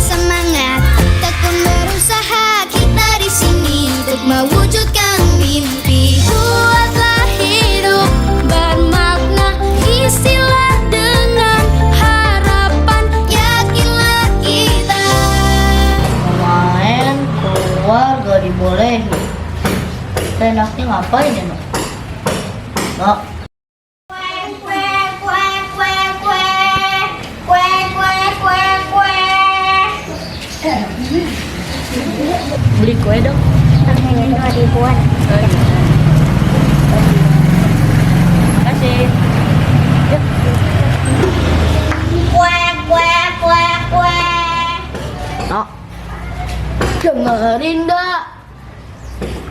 semangat, tekun berusaha kita di sini untuk mewujudkan mimpi. Buatlah hidup bermakna, isilah dengan harapan, yakinlah kita. Main keluar gak dibolehin. Enaknya ngapain ya, Nok? Nok? Beli kue dong. Harganya 2.000-an. Makasih. Yuk. Nok, dengerin dah.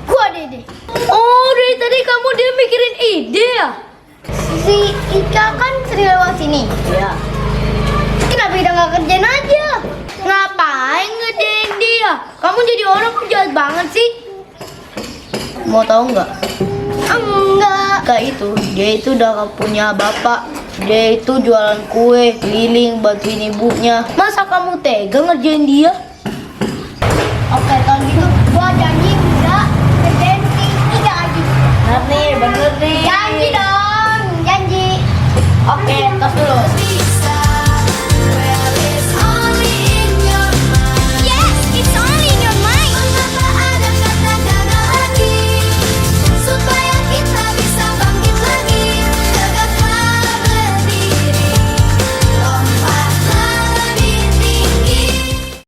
Gua Dede. Oh, dari tadi kamu dia mikirin ide ya? Si Ika kan sering lewat sini. Iya. Kenapa kita nggak kerjain aja? Ngapain ngedein dia? Kamu jadi orang kok jahat banget sih? Mau tahu nggak? Enggak. Kak itu, dia itu udah gak punya bapak. Dia itu jualan kue, keliling, bantuin ibunya. Masa kamu tega ngerjain dia? Oke, kalau gitu gua janji nggak kerjain si Ika lagi. Bener nih, bener nih.